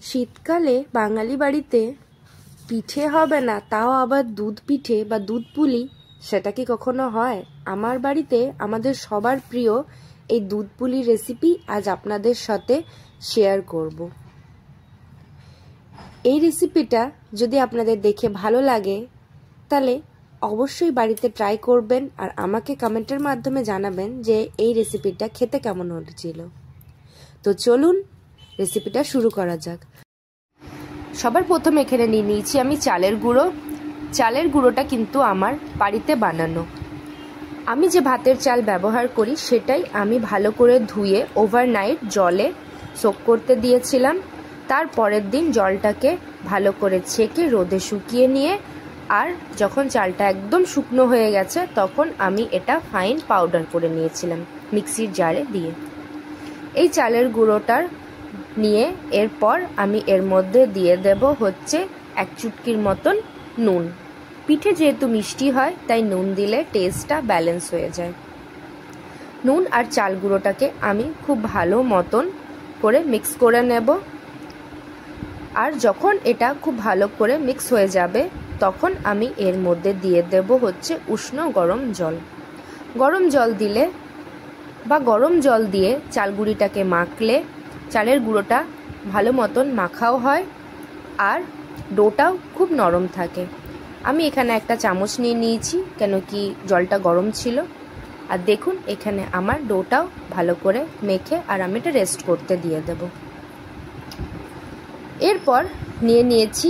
শীতকালে বাঙালি বাড়িতে পিঠে হবে না, তাও আবার দুধ পিঠে বা দুধ পুলি, সেটা কি কখনো হয়? আমার বাড়িতে আমাদের সবার প্রিয় এই দুধ পুলি রেসিপি আজ আপনাদের সাথে শেয়ার করব। এই রেসিপিটা যদি আপনাদের দেখে ভালো লাগে তাহলে অবশ্যই বাড়িতে ট্রাই করবেন আর আমাকে কমেন্টের মাধ্যমে জানাবেন যে এই রেসিপিটা খেতে কেমন হয়েছিল। তো চলুন রেসিপিটা শুরু করা যাক। সবার প্রথমে এখানে নিয়ে নিয়েছি আমি চালের গুঁড়ো। চালের গুঁড়োটা কিন্তু আমার বাড়িতে বানানো। আমি যে ভাতের চাল ব্যবহার করি সেটাই আমি ভালো করে ধুয়ে ওভারনাইট জলে সোক করতে দিয়েছিলাম। তার পরের দিন জলটাকে ভালো করে ছেঁকে রোদে শুকিয়ে নিয়ে আর যখন চালটা একদম শুকনো হয়ে গেছে তখন আমি এটা ফাইন পাউডার করে নিয়েছিলাম মিক্সির জারে দিয়ে। এই চালের গুঁড়োটার নিয়ে এরপর আমি এর মধ্যে দিয়ে দেব হচ্ছে 1 চুটকির মতন নুন। পিঠে যেহেতু মিষ্টি হয় তাই নুন দিলে টেস্টটা ব্যালেন্স হয়ে যায়। নুন আর চাল গুঁড়োটাকে আমি খুব ভালো মতন করে মিক্স করে নেব। আর যখন এটা খুব ভালো করে মিক্স হয়ে যাবে তখন আমি এর মধ্যে দিয়ে দেব হচ্ছে উষ্ণ গরম জল। গরম জল দিলে বা গরম জল দিয়ে চাল গুঁড়িটাকে মাখলে চালের গুঁড়োটা ভালো মতন মাখাও হয় আর ডোটাও খুব নরম থাকে। আমি এখানে একটা চামচ নিয়ে নিয়েছি কেন কি জলটা গরম ছিল। আর দেখুন এখানে আমার ডোটাও ভালো করে মেখে আর আমি এটা রেস্ট করতে দিয়ে দেব। এরপর নিয়ে নিয়েছি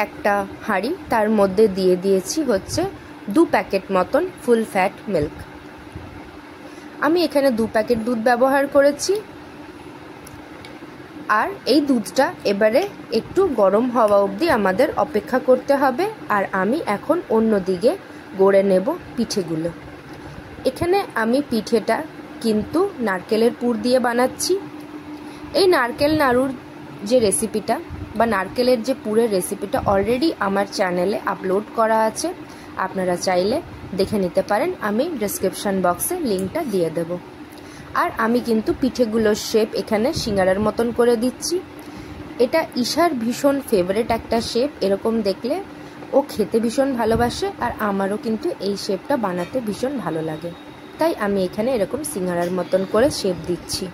একটা হাঁড়ি, তার মধ্যে দিয়ে দিয়েছি হচ্ছে 2 প্যাকেট মতন ফুল ফ্যাট মিল্ক। আমি এখানে 2 প্যাকেট দুধ ব্যবহার করেছি। আর এই দুধটা এবারে একটু গরম হওয়া অবধি আমাদের অপেক্ষা করতে হবে। আর আমি এখন অন্যদিকে গড়ে নেব পিঠেগুলো। এখানে আমি পিঠেটা কিন্তু নারকেলের পুর দিয়ে বানাচ্ছি। এই নারকেল নাড়ুর যে রেসিপিটা বা নারকেলের যে পুরের রেসিপিটা অলরেডি আমার চ্যানেলে আপলোড করা আছে, আপনারা চাইলে দেখে নিতে পারেন। আমি ডেসক্রিপশন বক্সে লিঙ্কটা দিয়ে দেব। আর আমি কিন্তু পিঠেগুলোর শেপ এখানে সিঙ্গারার মতন করে দিচ্ছি। এটা ঈশার ভীষণ ফেভারিট একটা শেপ। এরকম দেখলে ও খেতে ভীষণ ভালোবাসে আর আমারও কিন্তু এই শেপটা বানাতে ভীষণ ভালো লাগে, তাই আমি এখানে এরকম সিঙ্গারার মতন করে শেপ দিচ্ছি।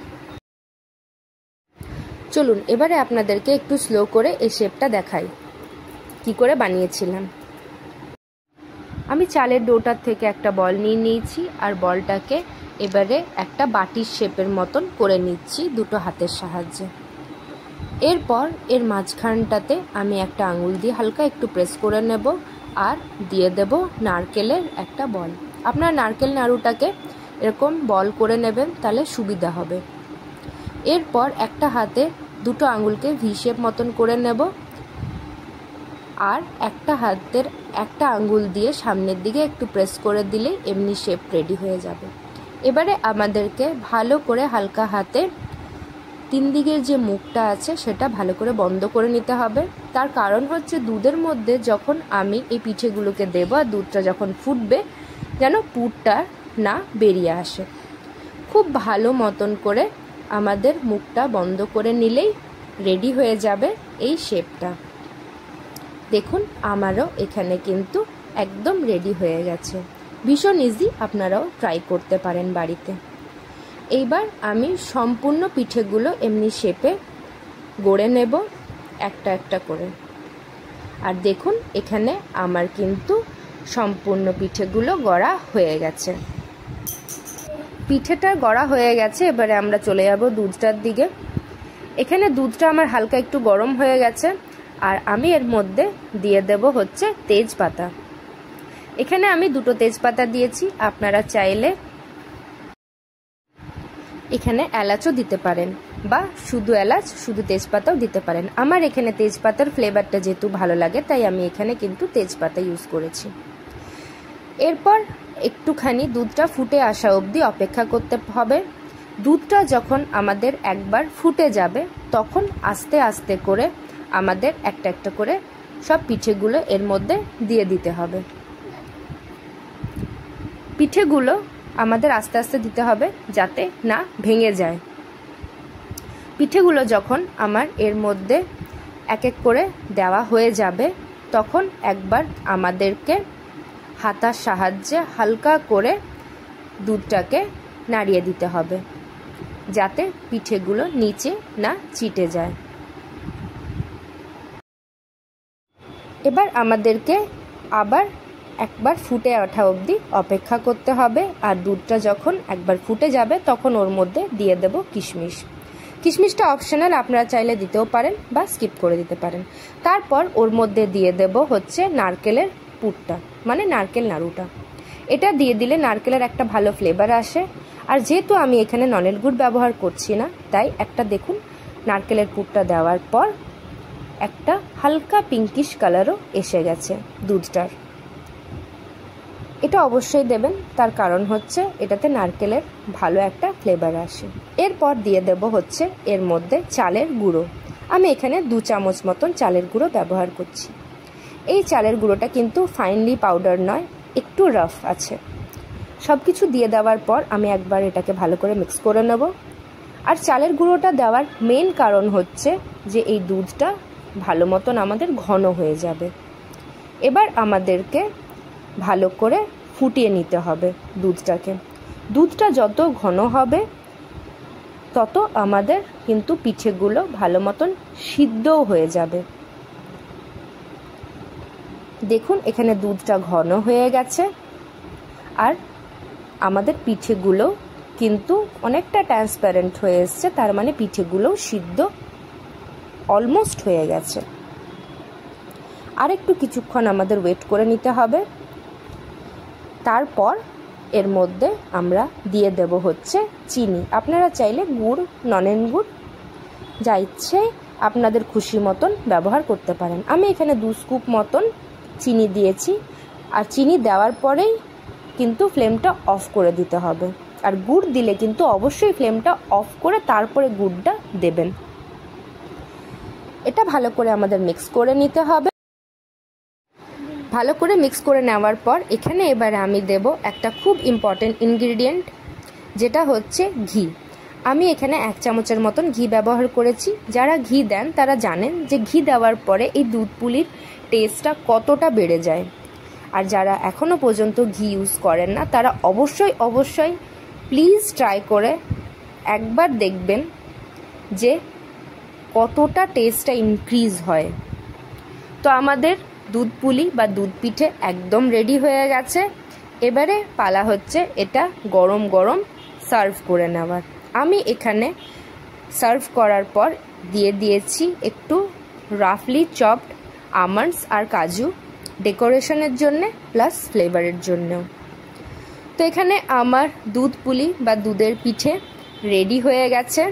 চলুন এবারে আপনাদেরকে একটু স্লো করে এই শেপটা দেখাই কি করে বানিয়েছিলাম। আমি চালের ডোটার থেকে একটা বল নিয়ে নিয়েছি আর বলটাকে এবারে একটা বাটির শেপের মতন করে নিচ্ছি দুটো হাতের সাহায্যে। এরপর এর মাঝখানটাতে আমি একটা আঙুল দিয়ে হালকা একটু প্রেস করে নেব আর দিয়ে দেব নারকেলের একটা বল। আপনার নারকেল নাড়ুটাকে এরকম বল করে নেবেন, তাহলে সুবিধা হবে। এরপর একটা হাতে দুটো আঙুলকে ভি শেপ মতন করে নেব আর একটা হাতের একটা আঙুল দিয়ে সামনের দিকে একটু প্রেস করে দিলেই এমনি শেপ রেডি হয়ে যাবে। এবারে আমাদেরকে ভালো করে হালকা হাতে 3 দিকের যে মুখটা আছে সেটা ভালো করে বন্ধ করে নিতে হবে। তার কারণ হচ্ছে দুধের মধ্যে যখন আমি এই পিঠেগুলোকে দেবো আর দুধটা যখন ফুটবে যেন পুরটা না বেরিয়ে আসে। খুব ভালো মতন করে আমাদের মুখটা বন্ধ করে নিলেই রেডি হয়ে যাবে এই শেপটা। দেখুন আমারও এখানে কিন্তু একদম রেডি হয়ে গেছে। ভীষণ ইজি, আপনারাও ট্রাই করতে পারেন বাড়িতে। এইবার আমি সম্পূর্ণ পিঠেগুলো এমনি শেপে গড়ে নেব একটা একটা করে। আর দেখুন এখানে আমার কিন্তু সম্পূর্ণ পিঠেগুলো গড়া হয়ে গেছে। পিঠেটা গড়া হয়ে গেছে। এবারে আমরা চলে যাব দুধটার দিকে। এখানে দুধটা আমার হালকা একটু গরম হয়ে গেছে আর আমি এর মধ্যে দিয়ে দেব হচ্ছে তেজপাতা। এখানে আমি 2টো তেজপাতা দিয়েছি, আপনারা চাইলে এখানে এলাচও দিতে পারেন বা শুধু এলাচ শুধু তেজপাতাও দিতে পারেন। আমার এখানে তেজপাতার ফ্লেভারটা যেহেতু ভালো লাগে তাই আমি এখানে কিন্তু তেজপাতা ইউজ করেছি। এরপর একটুখানি দুধটা ফুটে আসা অবধি অপেক্ষা করতে হবে। দুধটা যখন আমাদের একবার ফুটে যাবে তখন আস্তে আস্তে করে আমাদের একটা একটা করে সব পিঠেগুলো এর মধ্যে দিয়ে দিতে হবে। পিঠেগুলো আমাদের আস্তে আস্তে দিতে হবে যাতে না ভেঙে যায়। পিঠেগুলো যখন আমার এর মধ্যে এক এক করে দেওয়া হয়ে যাবে তখন একবার আমাদেরকে হাতার সাহায্যে হালকা করে দুধটাকে নাড়িয়ে দিতে হবে যাতে পিঠেগুলো নিচে না চিটে যায়। এবার আমাদেরকে আবার একবার ফুটে ওঠা অবধি অপেক্ষা করতে হবে। আর দুধটা যখন একবার ফুটে যাবে তখন ওর মধ্যে দিয়ে দেব কিশমিশ। কিশমিশটা অপশনাল, আপনারা চাইলে দিতেও পারেন বা স্কিপ করে দিতে পারেন। তারপর ওর মধ্যে দিয়ে দেব হচ্ছে নারকেলের পুরটা, মানে নারকেল নাড়ুটা। এটা দিয়ে দিলে নারকেলের একটা ভালো ফ্লেভার আসে। আর যেহেতু আমি এখানে নলের গুড় ব্যবহার করছি না, তাই একটা দেখুন নারকেলের পুরটা দেওয়ার পর একটা হালকা পিঙ্কিশ কালারও এসে গেছে দুধটার। এটা অবশ্যই দেবেন, তার কারণ হচ্ছে এটাতে নারকেলের ভালো একটা ফ্লেভার আসে। এরপর দিয়ে দেব হচ্ছে এর মধ্যে চালের গুঁড়ো। আমি এখানে 2 চামচ মতন চালের গুঁড়ো ব্যবহার করছি। এই চালের গুঁড়োটা কিন্তু ফাইনলি পাউডার নয়, একটু রাফ আছে। সব কিছু দিয়ে দেওয়ার পর আমি একবার এটাকে ভালো করে মিক্স করে নেব। আর চালের গুঁড়োটা দেওয়ার মেন কারণ হচ্ছে যে এই দুধটা ভালো মতন আমাদের ঘন হয়ে যাবে। এবার আমাদেরকে ভালো করে ফুটিয়ে নিতে হবে দুধটাকে। দুধটা যত ঘন হবে তত আমাদের কিন্তু পিঠেগুলো ভালো মতন সিদ্ধও হয়ে যাবে। দেখুন এখানে দুধটা ঘন হয়ে গেছে আর আমাদের পিঠেগুলো কিন্তু অনেকটা ট্রান্সপারেন্ট হয়ে এসছে, তার মানে পিঠেগুলো সিদ্ধ অলমোস্ট হয়ে গেছে। আর একটু কিছুক্ষণ আমাদের ওয়েট করে নিতে হবে। তারপর এর মধ্যে আমরা দিয়ে দেব হচ্ছে চিনি। আপনারা চাইলে গুড়, নলেন গুড় যা ইচ্ছে আপনাদের খুশি মতন ব্যবহার করতে পারেন। আমি এখানে 2 স্কুপ মতন চিনি দিয়েছি। আর চিনি দেওয়ার পরেই কিন্তু ফ্লেমটা অফ করে দিতে হবে। আর গুড় দিলে কিন্তু অবশ্যই ফ্লেমটা অফ করে তারপরে গুড়টা দেবেন। এটা ভালো করে আমাদের মিক্স করে নিতে হবে। ভালো করে মিক্স করে নেওয়ার পর এখানে এবারে আমি দেব একটা খুব ইম্পর্টেন্ট ইনগ্রিডিয়েন্ট, যেটা হচ্ছে ঘি। আমি এখানে 1 চামচের মতন ঘি ব্যবহার করেছি। যারা ঘি দেন তারা জানেন যে ঘি দেওয়ার পরে এই দুধ পুলির টেস্টটা কতটা বেড়ে যায়। আর যারা এখনও পর্যন্ত ঘি ইউজ করেন না তারা অবশ্যই প্লিজ ট্রাই করে একবার দেখবেন যে কতটা টেস্টটা ইনক্রিজ হয়। তো আমাদের দুধ পুলি বা দুধ পিঠে একদম রেডি হয়ে গেছে। এবারে পালা হচ্ছে এটা গরম গরম সার্ভ করে নেওয়ার। আমি এখানে সার্ভ করার পর দিয়ে দিয়েছি একটু রাফলি চপড আমন্ডস আর কাজু ডেকোরেশনের জন্যে প্লাস ফ্লেভারের জন্যেও। তো এখানে আমার দুধ পুলি বা দুধের পিঠে রেডি হয়ে গেছে।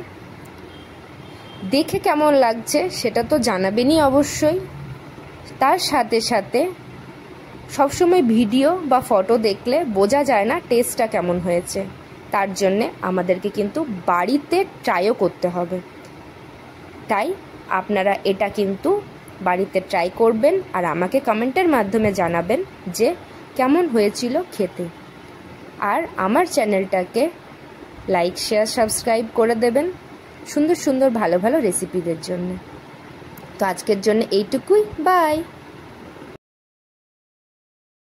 দেখে কেমন লাগছে সেটা তো জানাবেনই অবশ্যই। তার সাথে সাথে সবসময় ভিডিও বা ফটো দেখলে বোঝা যায় না টেস্টটা কেমন হয়েছে, তার জন্যে আমাদেরকে কিন্তু বাড়িতে ট্রাইও করতে হবে। তাই আপনারা এটা কিন্তু বাড়িতে ট্রাই করবেন আর আমাকে কমেন্টের মাধ্যমে জানাবেন যে কেমন হয়েছিল খেতে। আর আমার চ্যানেলটাকে লাইক, শেয়ার, সাবস্ক্রাইব করে দেবেন সুন্দর সুন্দর ভালো ভালো রেসিপিদের জন্য। তো আজকের জন্য এইটুকুই, বাই।